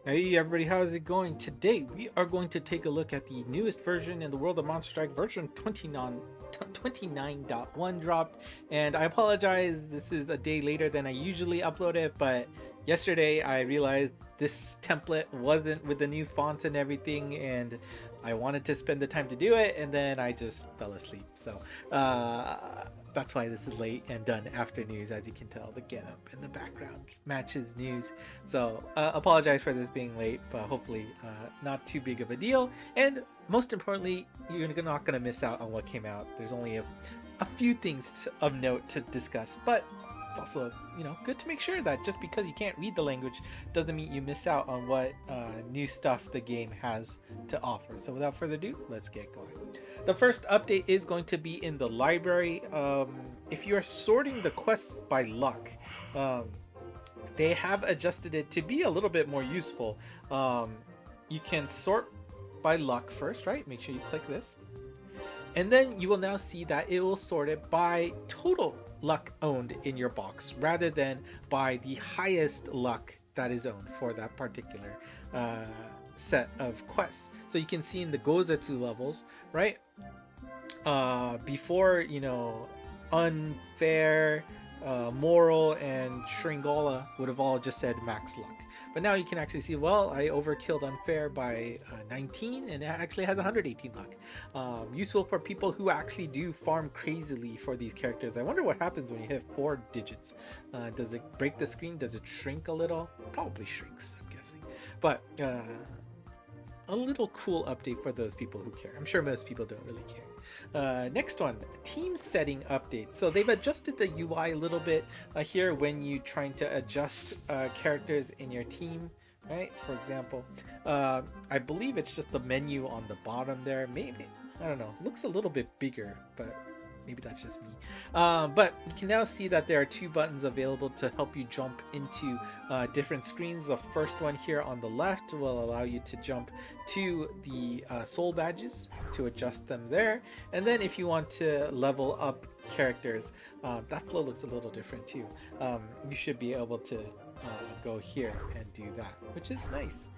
Hey everybody, how's it going? Today we are going to take a look at the newest version in the world of Monster Strike, version 29.1 dropped. And I apologize, this is a day later than I usually upload it, but yesterday I realized this template wasn't with the new fonts and everything, and I wanted to spend the time to do it, and then I just fell asleep. So that's why this is late and done after news. As you can tell, the get up in the background matches news. So apologize for this being late, but hopefully not too big of a deal. And most importantly, you're not going to miss out on what came out. There's only a few things of note to discuss, but it's also good to make sure that just because you can't read the language doesn't mean you miss out on what new stuff the game has to offer. So without further ado, let's get going. The first update is going to be in the library. If you are sorting the quests by luck, they have adjusted it to be a little bit more useful. You can sort by luck first, right? Make sure you click this. And then you will now see that it will sort it by total luck owned in your box rather than by the highest luck that is owned for that particular set of quests. So you can see in the Gozatsu levels, right? Before, unfair, moral, and Shringala would have all just said max luck. But now you can actually see, well, I overkilled unfair by 19, and it actually has 118 luck. Useful for people who actually do farm crazily for these characters. I wonder what happens when you hit 4 digits. Does it break the screen? Does it shrink a little? Probably shrinks, I'm guessing. But a little cool update for those people who care. I'm sure most people don't really care. Next one, team setting update. So they've adjusted the UI a little bit here when you trying to adjust characters in your team, right? For example, I believe it's just the menu on the bottom there. Maybe, I don't know, looks a little bit bigger, but maybe that's just me. But you can now see that there are 2 buttons available to help you jump into different screens. The first one here on the left will allow you to jump to the soul badges to adjust them there. And then if you want to level up characters, that flow looks a little different too. You should be able to go here and do that, which is nice.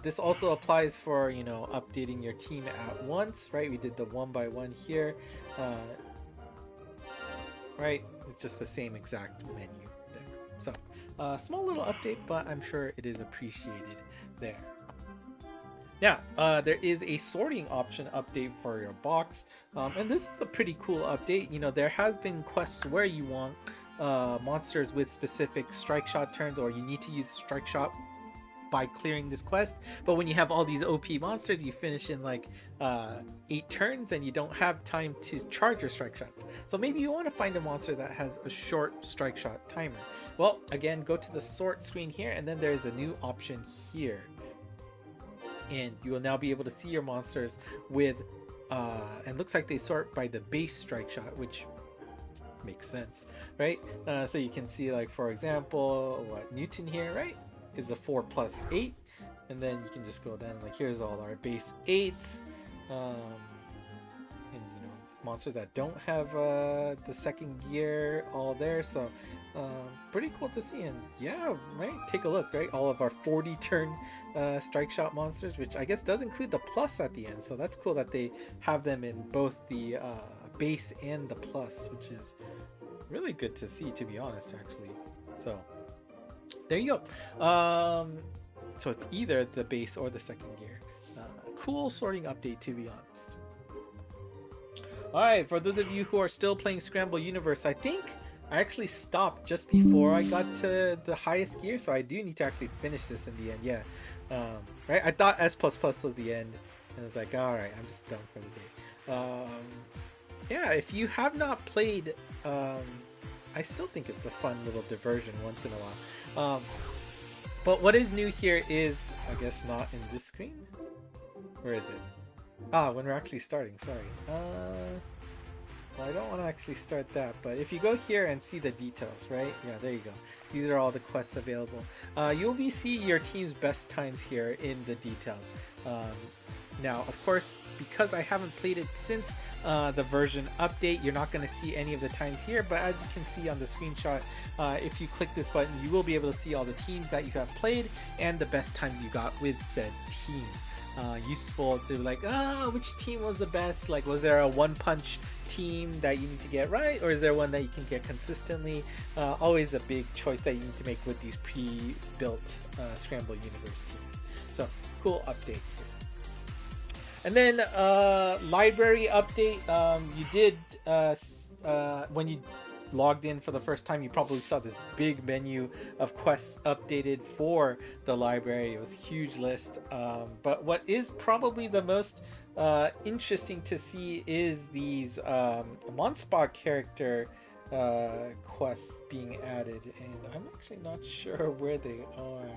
This also applies for updating your team at once, right? We did the 1 by 1 here, right? It's just the same exact menu there. So small little update, but I'm sure it is appreciated there. Now, there is a sorting option update for your box, and this is a pretty cool update. There has been quests where you want monsters with specific strike shot turns, or you need to use strike shot by clearing this quest, but when you have all these OP monsters, you finish in like 8 turns and you don't have time to charge your strike shots. So maybe you want to find a monster that has a short strike shot timer. Well, again, go to the sort screen here, and then there's a new option here, and you will now be able to see your monsters with and looks like they sort by the base strike shot, which makes sense, right? So you can see, like, for example, what Newton here, right, is a 4+8, and then you can just go down, like, here's all our base 8s, and monsters that don't have the second gear all there. So pretty cool to see. And yeah, right, take a look, right, all of our 40 turn strike shot monsters, which I guess does include the plus at the end. So that's cool that they have them in both the base and the plus, which is really good to see, to be honest, actually. So there you go. So it's either the base or the second gear. Cool sorting update, to be honest. All right, for those of you who are still playing Scramble Universe, I think I actually stopped just before I got to the highest gear, so I do need to actually finish this in the end. Yeah, right. I thought S++ was the end, and it's like, all right, I'm just done for the day. Yeah, if you have not played, I still think it's a fun little diversion once in a while. But what is new here is, I guess, not in this screen. Where is it? Ah, when we're actually starting. Sorry. Well, I don't want to actually start that, but if you go here and see the details, right? Yeah, there you go. These are all the quests available. You'll be see your team's best times here in the details. Now, of course, because I haven't played it since the version update, you're not going to see any of the times here, but as you can see on the screenshot, if you click this button, you will be able to see all the teams that you have played and the best times you got with said team. Useful to like, which team was the best? Like, was there a one punch team that you need to get right, or is there one that you can get consistently? Always a big choice that you need to make with these pre-built Scramble Universe teams. So, cool update. And then library update. You did when you logged in for the first time, you probably saw this big menu of quests updated for the library. It was a huge list. But what is probably the most interesting to see is these Monspot character quests being added, and I'm actually not sure where they are.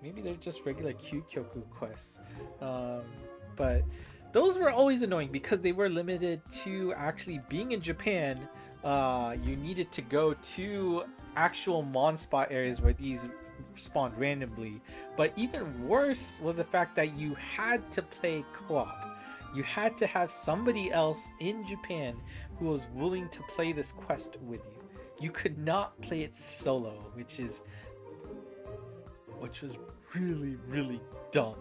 Maybe they're just regular Kyukyoku quests. But those were always annoying because they were limited to actually being in Japan. You needed to go to actual Monspot areas where these spawned randomly. But even worse was the fact that you had to play co-op. You had to have somebody else in Japan who was willing to play this quest with you. You could not play it solo, which was really, really dumb.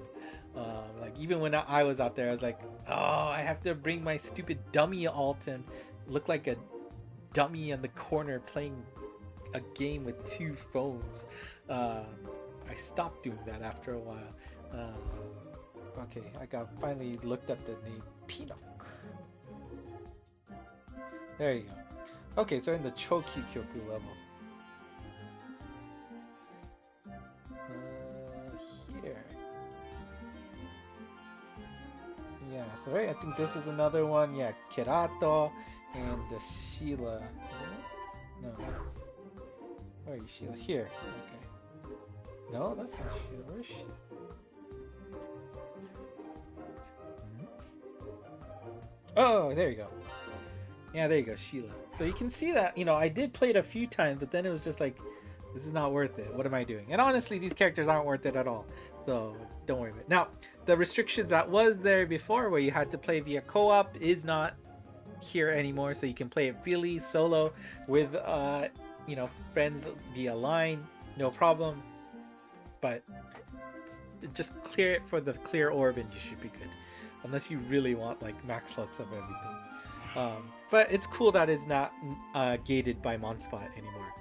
Like, even when I was out there, I was like, oh, I have to bring my stupid dummy alt and look like a dummy in the corner playing a game with two phones. I stopped doing that after a while. Okay, I finally looked up the name Pinok. There you go. Okay, so in the Chokyukyoku level. Here. Yeah, so right, I think this is another one. Yeah, Kirato and Sheila. No. Where are you, Sheila? Here. Okay. No, that's not Sheila. Where is she? Oh, there you go. Yeah, there you go, Sheila. So you can see that, I did play it a few times, but then it was just like, this is not worth it. What am I doing? And honestly, these characters aren't worth it at all. So don't worry about it. Now, the restrictions that was there before where you had to play via co-op is not here anymore. So you can play it freely, solo, with, friends via line. No problem. But just clear it for the clear orb and you should be good. Unless you really want like max lux of everything. But it's cool that it's not gated by Monspot anymore.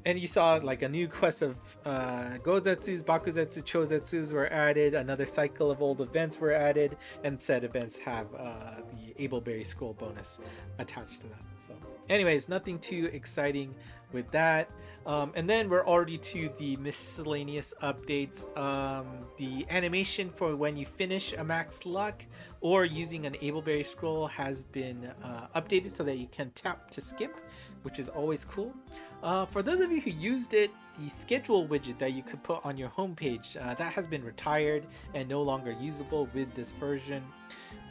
And you saw like a new quest of Gozetsus, Bakuzetsu, Chozetsus were added. Another cycle of old events were added, and said events have the Ableberry Scroll bonus attached to them. So anyways, nothing too exciting with that. And then we're already to the miscellaneous updates. The animation for when you finish a max luck or using an Ableberry Scroll has been updated so that you can tap to skip, which is always cool. For those of you who used it, the schedule widget that you could put on your homepage, that has been retired and no longer usable with this version.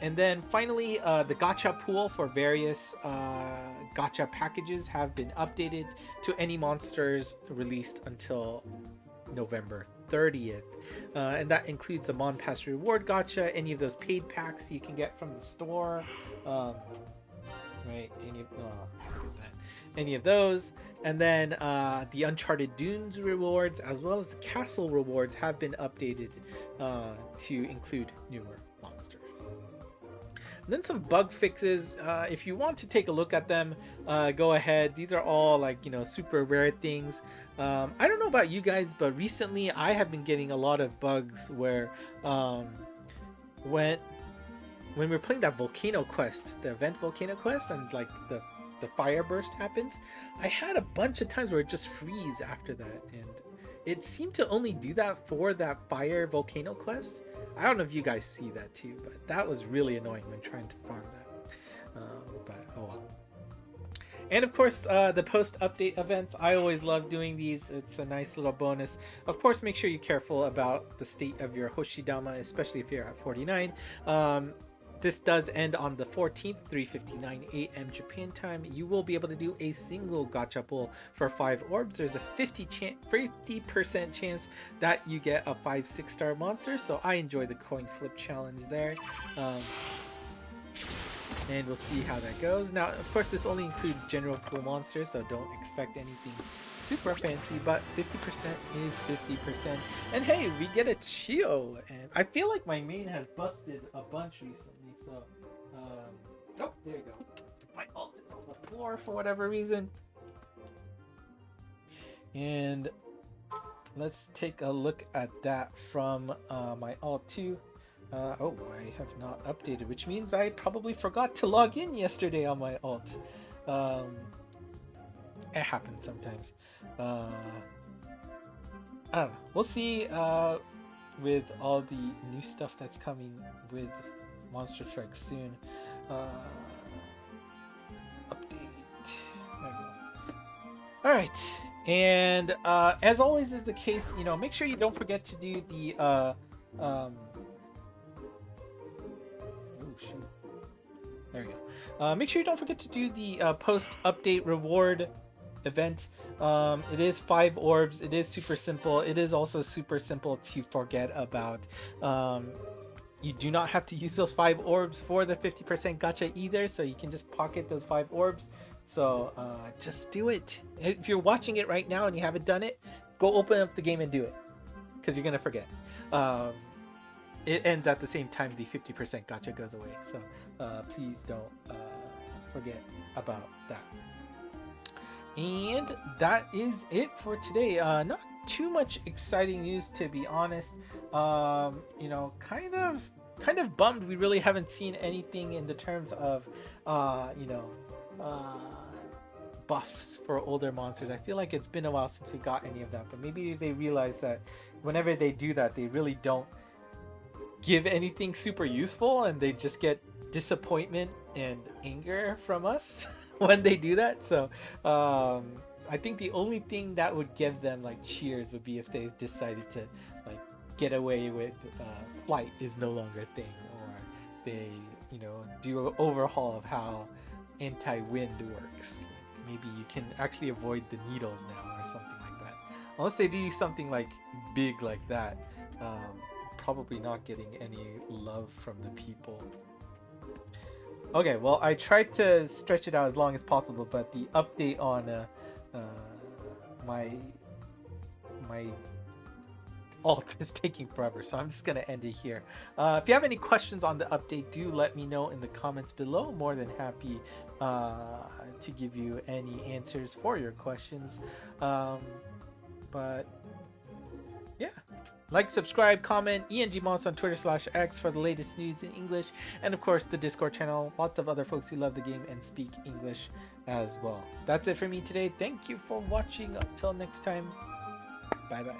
And then finally, the gacha pool for various gacha packages have been updated to any monsters released until November 30th. And that includes the Mon Pass Reward gacha, any of those paid packs you can get from the store. Right, any of those, and then the Uncharted Dunes rewards as well as the Castle rewards have been updated to include newer monsters. And then some bug fixes. If you want to take a look at them, go ahead. These are all like super rare things. I don't know about you guys, but recently I have been getting a lot of bugs where when we're playing that volcano quest, the event volcano quest, and like the fire burst happens, I had a bunch of times where it just freeze after that, and it seemed to only do that for that fire volcano quest. I don't know if you guys see that too, but that was really annoying when trying to farm that. But oh well. And of course, the post-update events, I always love doing these. It's a nice little bonus. Of course, make sure you're careful about the state of your Hoshidama, especially if you're at 49. this does end on the 14th, 3:59 a.m. Japan time. You will be able to do a single gacha pull for 5 orbs. There's a 50% chance that you get a 5-6 star monster, so I enjoy the coin flip challenge there. And we'll see how that goes. Now, of course, this only includes general pool monsters, so don't expect anything super fancy, but 50% is 50%. And hey, we get a Chio, and I feel like my main has busted a bunch recently, so oh, there you go. My alt is on the floor for whatever reason. And let's take a look at that from my alt 2. Oh, I have not updated, which means I probably forgot to log in yesterday on my alt. It happens sometimes. I don't know. We'll see with all the new stuff that's coming with Monster Truck soon. Update. There we go. Alright. And as always is the case, make sure you don't forget to do the shoot. There we go. Make sure you don't forget to do the post-update reward event. It is 5 orbs. It is super simple. It is also super simple to forget about. You do not have to use those 5 orbs for the 50% gacha either, so you can just pocket those 5 orbs. So just do it. If you're watching it right now and you haven't done it, go open up the game and do it, because you're gonna forget. It ends at the same time the 50% gacha goes away, so please don't forget about that. And that is it for today. Not too much exciting news, to be honest. Kind of bummed we really haven't seen anything in the terms of buffs for older monsters. I feel like it's been a while since we got any of that, but maybe they realize that whenever they do that, they really don't give anything super useful, and they just get disappointment and anger from us when they do that. So I think the only thing that would give them like cheers would be if they decided to like get away with flight is no longer a thing, or they do an overhaul of how anti-wind works. Like maybe you can actually avoid the needles now or something like that. Unless they do something like big like that, probably not getting any love from the people. Okay, well, I tried to stretch it out as long as possible, but the update on my alt is taking forever, so I'm just gonna end it here. If you have any questions on the update, do let me know in the comments below. More than happy to give you any answers for your questions. But yeah. Like, subscribe, comment, ENGMonster on Twitter/X for the latest news in English, and of course the Discord channel. Lots of other folks who love the game and speak English as well. That's it for me today. Thank you for watching. Until next time, bye bye.